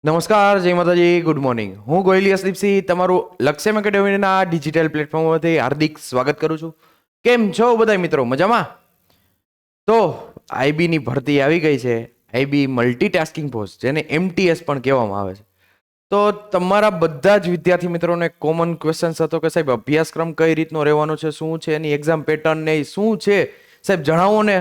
નમસ્કાર, જય માતાજી, ગુડ મોર્નિંગ. હું ગોયલી અસદીપસિંહ તમારું લક્ષ્યમ એકેડેમીના ડિજિટલ પ્લેટફોર્મથી હાર્દિક સ્વાગત કરું છું. કેમ છો બધા મિત્રો? મજામાં? તો આઈબીની ભરતી આવી ગઈ છે, આઈબી મલ્ટીટાસ્કિંગ પોસ્ટ, જેને MTS પણ કહેવામાં આવે છે. તો તમારા બધા જ વિદ્યાર્થી મિત્રોને કોમન ક્વેશ્ચન્સ હતો કે સાહેબ અભ્યાસક્રમ કઈ રીતનો રહેવાનો છે, શું છે એની એક્ઝામ પેટર્ન ને શું છે સાહેબ જણાવો ને.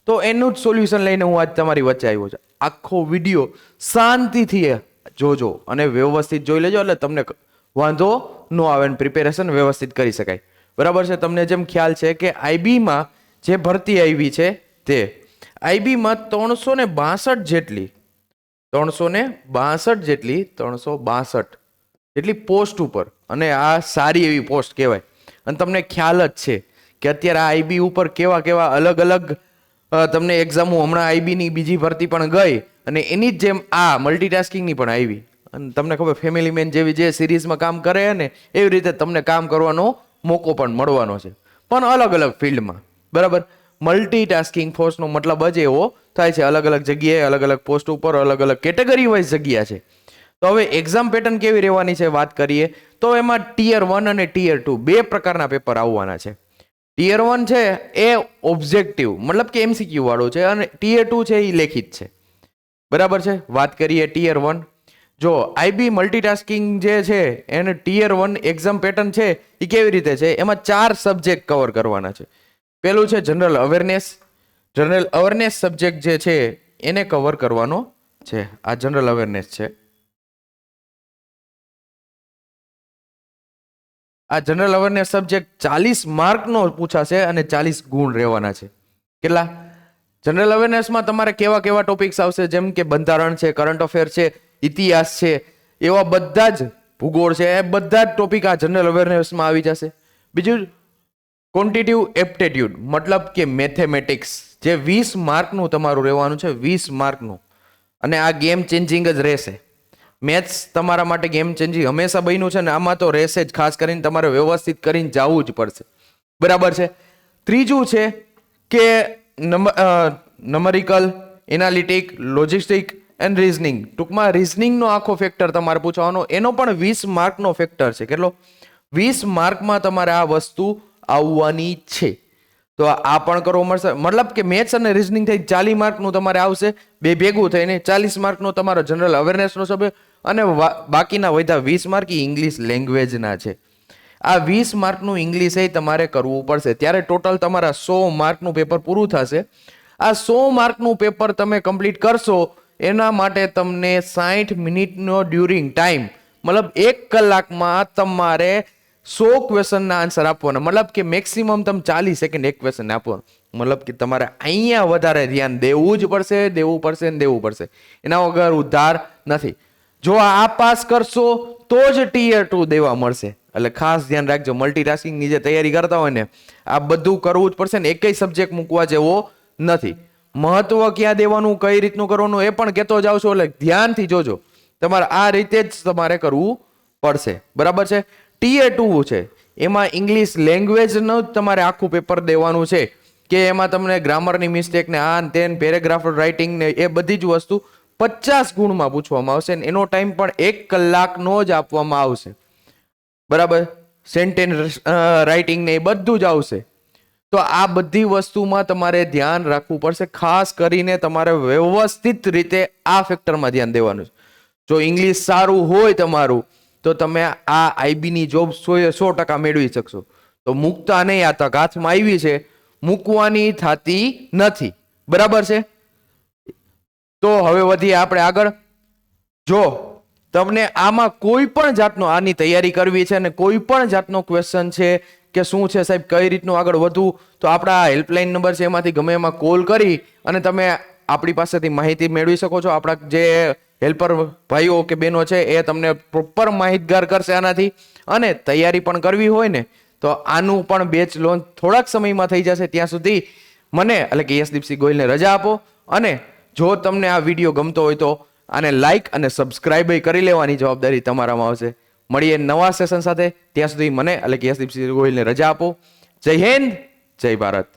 તો એનું જ સોલ્યુશન લઈને હું આજ તમારી વચ્ચે આવ્યો છું. આખો વિડીયો શાંતિથી જોજો અને વ્યવસ્થિત જોઈ લેજો, એટલે તમને વાંધો ન આવે ને પ્રિપેરેશન વ્યવસ્થિત કરી શકાય. બરાબર છે? તમને જેમ ખ્યાલ છે કે આઈબીમાં જે ભરતી આવી છે તે આઈબીમાં 362 જેટલી પોસ્ટ ઉપર, અને આ સારી એવી પોસ્ટ કહેવાય. અને તમને ખ્યાલ જ છે કે અત્યારે આ આઈબી ઉપર કેવા કેવા અલગ અલગ તમને એક્ઝામો, હમણાં આઈબીની બીજી ભરતી પણ ગઈ અને એની જ જેમ આ મલ્ટીટાસ્કિંગની પણ આવી. અને તમને ખબર ફેમિલી મેન જેવી જે સિરીઝમાં કામ કરે ને એવી રીતે તમને કામ કરવાનો મોકો પણ મળવાનો છે, પણ અલગ અલગ ફિલ્ડમાં. બરાબર? મલ્ટીટાસ્કિંગ ફોર્સનો મતલબ જ એવો થાય છે, અલગ અલગ જગ્યાએ અલગ અલગ પોસ્ટ ઉપર અલગ અલગ કેટેગરી વાઇઝ જગ્યા છે. તો હવે એક્ઝામ પેટર્ન કેવી રહેવાની છે વાત કરીએ તો એમાં ટિયર 1 અને ટિયર 2 બે પ્રકારના પેપર આવવાના છે. ટિયર 1 છે એ ઓબ્જેક્ટિવ, મતલબ કે MCQ વાળું છે, અને ટિયર 2 છે એ લેખિત છે. બરાબર છે? વાત કરીએ ટિયર 1. જો આઈબી મલ્ટીટાસ્કિંગ જે છે એને ટિયર 1 એક્ઝામ પેટર્ન છે એ કેવી રીતે છે, એમાં 4 સબ્જેક્ટ કવર કરવાના છે. પેલું છે general awareness. General awareness subject જે છે એને કવર કરવાનો છે. આ જનરલ અવેરનેસ છે. આ જનરલ અવેરનેસ સબ્જેક્ટ 40 માર્કનો પૂછાશે અને 40 ગુણ રહેવાના છે. કેટલા? જનરલ અવેરનેસમાં તમારે કેવા કેવા ટોપિક્સ આવશે, જેમ કે બંધારણ છે, કરંટ અફેર છે, ઇતિહાસ છે, એવા બધા જ ભૂગોળ છે, એ બધા જ ટોપિક આ જનરલ અવેરનેસમાં આવી જશે. બીજું ક્વોન્ટિટિવ એપ્ટિટ્યુડ, મતલબ કે મેથેમેટિક્સ, જે 20 માર્કનું તમારું રહેવાનું છે, 20 માર્કનું. અને આ ગેમ ચેન્જિંગ જ રહેશે. મેથ્સ તમારા માટે ગેમ ચેન્જિંગ હંમેશા બન્યું છે ને આમાં તો રહેશે જ. ખાસ કરીને તમારે વ્યવસ્થિત કરીને જવું જ પડશે. બરાબર છે? ત્રીજું છે કે નંબરિકલ, એનાલિટિક, લોજિસ્ટિક એન્ડ રીઝનિંગ. ટૂંકમાં રીઝનિંગનો આખો ફેક્ટર તમારે પૂછવાનો, એનો પણ 20 માર્કનો ફેક્ટર છે. કેટલો? 20 માર્કમાં તમારે આ વસ્તુ આવવાની છે. તો આ પણ કરવો મળશે. મતલબ કે મેથ્સ અને રીઝનિંગ થઈ 40 માર્કનું તમારે આવશે, બે ભેગું થઈને 40 માર્કનો તમારો જનરલ અવેરનેસનો સબ્જેક્ટ, અને બાકીના વધ્યા 20 માર્ક ઇંગ્લિશ લેંગ્વેજના છે. આ 20 માર્કનું ઇંગ્લિશ એ તમારે કરવું પડશે. ત્યારે ટોટલ તમારા 100 માર્કનું પેપર પૂરું થશે. આ 100 માર્કનું પેપર તમે કમ્પ્લીટ કરશો એના માટે તમને 60 મિનિટનો ડ્યુરિંગ ટાઈમ, મતલબ 1 કલાકમાં તમારે 100 ક્વેશ્ચનના આન્સર આપવાના. મતલબ કે મેક્સિમમ તમે 40 સેકન્ડ એક ક્વેશ્ચન આપવાનો. મતલબ કે તમારે અહીંયા વધારે ધ્યાન દેવું જ પડશે. એના વગર ઉધાર નથી. જો આ પાસ કરશો તો જ ટિયર 2 દેવા મળશે. એટલે ખાસ ધ્યાન રાખજો. મલ્ટીટાસ્કિંગની જે તૈયારી કરતા હોય ને આ બધું કરવું જ પડશે ને એકેય સબ્જેક્ટ મૂકવા જેવો નથી. મહત્વ ક્યાં દેવાનું, કઈ રીતનું કરવાનું એ પણ કહેતો જાવ છો, એટલે ધ્યાનથી જોજો. તમારે આ રીતે જ તમારે કરવું પડશે. બરાબર છે? ટિયર 2 છે એમાં ઇંગ્લિશ લેંગ્વેજનું જ તમારે આખું પેપર દેવાનું છે, કે એમાં તમને ગ્રામરની મિસ્ટેક ને આ તેન પેરેગ્રાફ રાઇટિંગ ને એ બધી જ વસ્તુ 50 ગુણમાં પૂછવામાં આવશે. એનો ટાઈમ પણ 1 કલાકનો જ આપવામાં આવશે. બરાબર? સેન્ટેન્સ રાઇટિંગ ને એ બધું જ આવશે. તો આ બધી વસ્તુમાં તમારે ધ્યાન રાખવું પડશે. ખાસ કરીને તમારે વ્યવસ્થિત રીતે આ ફેક્ટરમાં ધ્યાન દેવાનું છે. જો ઇંગ્લિશ સારું હોય તમારું તો તમે આ આઈબીની જોબ 100% મેળવી શકશો. તો મૂકતા નહીં. આ તક હાથમાં આવી છે, મૂકવાની થતી નથી. બરાબર છે? તો હવે વધીએ આપણે આગળ. જો તમને આમાં કોઈ પણ જાતનો આની તૈયારી કરવી છે અને કોઈ પણ જાતનો ક્વેશ્ચન છે કે શું છે સાહેબ કઈ રીતનું આગળ વધવું, તો આપણા હેલ્પલાઇન નંબર છે એમાંથી ગમે એમાં કોલ કરી અને તમે આપણી પાસેથી માહિતી મેળવી શકો છો. આપણા જે હેલ્પર ભાઈઓ કે બહેનો છે એ તમને પ્રોપર માહિતગાર કરશે આનાથી. અને તૈયારી પણ કરવી હોય ને તો આનું પણ બેચ લોન્ચ થોડાક સમયમાં થઈ જશે. ત્યાં સુધી મને એટલે કે યશદીપસિંહ ગોહિલને રજા આપો. અને જો તમને આ વિડીયો ગમતો હોય તો આને લાઈક અને સબસ્ક્રાઇબ કરી લેવાની જવાબદારી તમારામાં આવશે. મળીએ નવા સેશન સાથે. ત્યાં સુધી મને એટલે કે યશદીપસિંહ ગોહિલને રજા આપો. જય હિન્દ, જય ભારત.